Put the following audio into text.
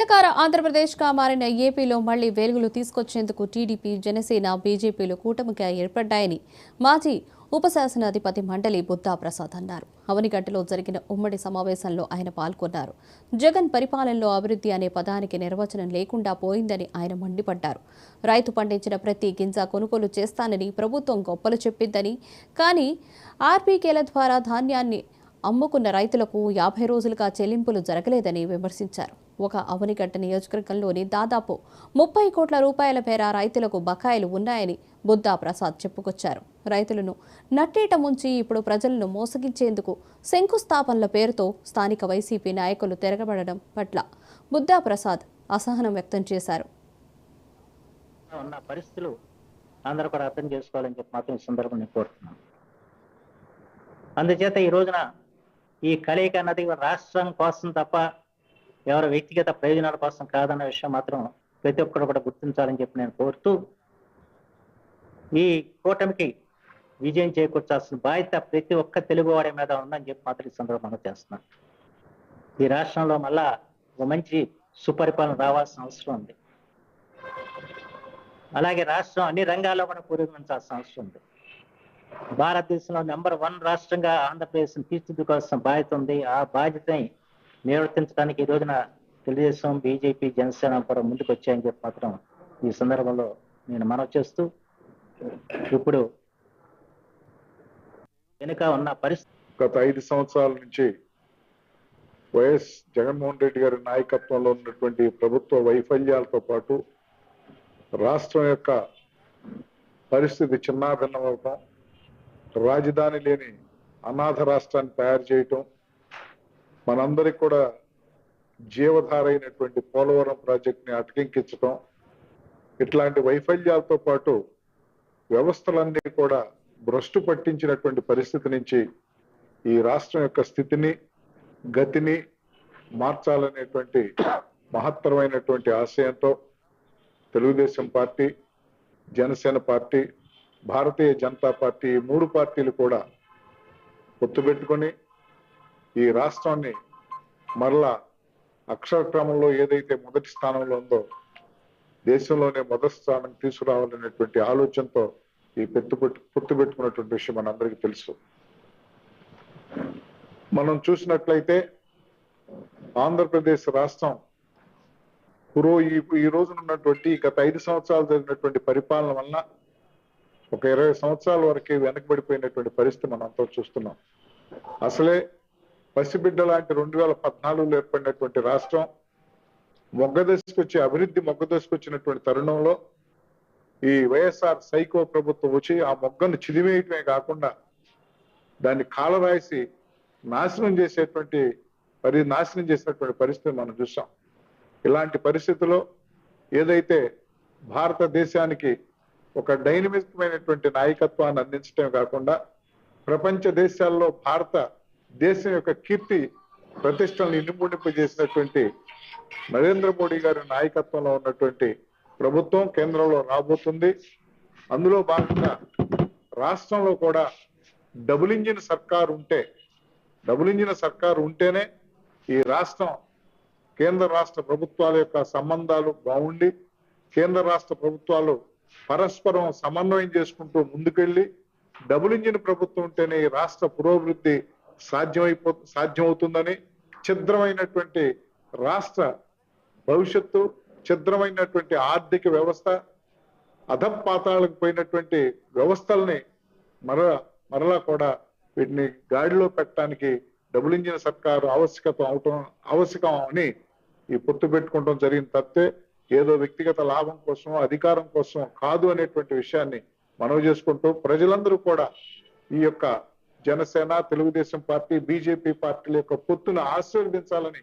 అధికార ఆంధ్రప్రదేశ్గా మారిన ఏపీలో మళ్లీ వెలుగులు తీసుకొచ్చేందుకు టీడీపీ, జనసేన, బీజేపీలు కూటమిగా ఏర్పడ్డాయని మాజీ ఉపశాసనాధిపతి మండలి బుద్దా ప్రసాద్ అన్నారు. అవనిగడ్డలో జరిగిన ఉమ్మడి సమావేశంలో ఆయన పాల్గొన్నారు. జగన్ పరిపాలనలో అభివృద్ధి అనే పదానికి నిర్వచనం లేకుండా పోయిందని ఆయన మండిపడ్డారు. రైతు పండించిన ప్రతి గింజ కొనుగోలు చేస్తానని ప్రభుత్వం గొప్పలు చెప్పిందని, కానీ ఆర్బీకేల ద్వారా ధాన్యాన్ని అమ్ముకున్న రైతులకు 50 రోజులుగా చెల్లింపులు జరగలేదని విమర్శించారు. ఒక అవనిగడ్డ నియోజకవర్గంలోని దాదాపు 30 కోట్ల రూపాయల మేర రైతులకు బకాయిలు ఉన్నాయని బుద్దా ప్రసాద్ చెప్పుకొచ్చారు. రైతులను నట్టేట ముంచి ఇప్పుడు ప్రజలను మోసగించేందుకు శంకుస్థాపనల పేరుతో స్థానిక వైసీపీ నాయకులు తిరగబడడం పట్ల బుద్దా ప్రసాద్ అసహనం వ్యక్తం చేశారు. ఉన్న పరిస్థితులు అందరూ కూడా అర్థం చేసుకోవాలని చెప్పి మాత్రం ఈ సందర్భంగా కోరుతున్నాను. అందుచేత ఈ రోజున ఈ కలయిక అన్నది రాష్ట్రం కోసం తప్ప ఎవరి వ్యక్తిగత ప్రయోజనాల కోసం కాదన్న విషయం మాత్రం ప్రతి ఒక్కరు కూడా గుర్తించాలని చెప్పి నేను కోరుతూ, ఈ కూటమికి విజయం చేకూర్చాల్సిన బాధ్యత ప్రతి ఒక్క తెలుగువాడి మీద ఉందని చెప్పి మాత్రం ఈ సందర్భంగా చేస్తున్నాను. ఈ రాష్ట్రంలో మళ్ళా ఒక మంచి సుపరిపాలన రావాల్సిన అవసరం ఉంది. అలాగే రాష్ట్రం అన్ని రంగాల్లో కూడా పురోగమించాల్సిన అవసరం ఉంది. భారతదేశంలో నెంబర్ 1 రాష్ట్రంగా ఆంధ్రప్రదేశ్ తీర్చిదిద్దుకోవాల్సిన బాధ్యత ఉంది. ఆ బాధ్యతని నిర్వర్తించడానికి ఈ రోజున తెలుగుదేశం, బీజేపీ, జనసేన కూడా ముందుకు వచ్చాయని చెప్పి మాత్రం ఈ సందర్భంలో నేను మనవి చేస్తూ, ఇప్పుడు వెనుక ఉన్న పరిస్థితి గత 5 సంవత్సరాల నుంచి వైఎస్ జగన్మోహన్ రెడ్డి గారి నాయకత్వంలో ఉన్నటువంటి ప్రభుత్వ వైఫల్యాలతో పాటు రాష్ట్రం యొక్క పరిస్థితి చిన్నాభిన్నమవటం, రాజధాని లేని అనాథ రాష్ట్రాన్ని తయారు చేయటం, మనందరికి కూడా జీవధార అయినటువంటి పోలవరం ప్రాజెక్టుని అటకెక్కించటం, ఇట్లాంటి వైఫల్యాలతో పాటు వ్యవస్థలన్నీ కూడా భ్రష్టు పట్టించినటువంటి పరిస్థితి నుంచి ఈ రాష్ట్రం యొక్క స్థితిని, గతిని మార్చాలనేటువంటి మహత్తరమైనటువంటి ఆశయంతో Telugu Desam party, Janasena party, Bharatiya Janata party, ఈ 3 పార్టీలు కూడా పొత్తు పెట్టుకొని ఈ రాష్ట్రాన్ని మరలా అక్షర క్రమంలో ఏదైతే మొదటి స్థానంలో ఉందో దేశంలోనే మొదటి స్థానం తీసుకురావాలనేటువంటి ఆలోచనతో ఈ పొత్తు పెట్టుకున్నటువంటి విషయం మనందరికీ తెలుసు. మనం చూసినట్లయితే ఆంధ్రప్రదేశ్ రాష్ట్రం ఈ రోజున ఉన్నటువంటి గత 5 సంవత్సరాలు జరిగినటువంటి పరిపాలన వలన ఒక 20 సంవత్సరాల వరకు వెనకబడిపోయినటువంటి పరిస్థితి మనం అంతా చూస్తున్నాం. అసలే పసిబిడ్డ లాంటి 2014లో ఏర్పడినటువంటి రాష్ట్రం అభివృద్ధి మొగ్గదశకు వచ్చినటువంటి తరుణంలో ఈ వైఎస్ఆర్ సైకో ప్రభుత్వం వచ్చి ఆ మొగ్గను చిదివేయటమే కాకుండా దాన్ని కాలరాసి నాశనం చేసినటువంటి పరిస్థితి మనం చూసాం. ఇలాంటి పరిస్థితుల్లో ఏదైతే భారతదేశానికి ఒక డైనమికమైనటువంటి నాయకత్వాన్ని అందించడమే కాకుండా ప్రపంచ దేశాల్లో భారతదేశం యొక్క కీర్తి ప్రతిష్టలను ఇనుముడింపజేసినటువంటి నరేంద్ర మోడీ గారి నాయకత్వంలో ఉన్నటువంటి ప్రభుత్వం కేంద్రంలో రాబోతుంది. అందులో భాగంగా రాష్ట్రంలో కూడా డబుల్ ఇంజిన్ సర్కారు ఉంటేనే ఈ రాష్ట్రం కేంద్ర రాష్ట్ర ప్రభుత్వాల యొక్క సంబంధాలు బాగుండి కేంద్ర రాష్ట్ర ప్రభుత్వాలు పరస్పరం సమన్వయం చేసుకుంటూ ముందుకెళ్ళి డబుల్ ఇంజిన్ ప్రభుత్వం ఉంటేనే ఈ రాష్ట్ర పురోభివృద్ధి సాధ్యమవుతుందని, ఛిద్రమైనటువంటి రాష్ట్ర భవిష్యత్తు, ఛిద్రమైనటువంటి ఆర్థిక వ్యవస్థ, అధపాతాలకు పోయినటువంటి వ్యవస్థల్ని మరలా కూడా వీటిని గాడిలో పెట్టడానికి డబుల్ ఇంజిన్ సర్కారు ఆవశ్యకం అని ఈ పొత్తు పెట్టుకోవడం జరిగింది తప్పితే ఏదో వ్యక్తిగత లాభం కోసం, అధికారం కోసం కాదు అనేటువంటి విషయాన్ని మనవి చేసుకుంటూ ప్రజలందరూ కూడా ఈ యొక్క జనసేన, తెలుగుదేశం పార్టీ, బీజేపీ పార్టీల యొక్క పొత్తును ఆశీర్వదించాలని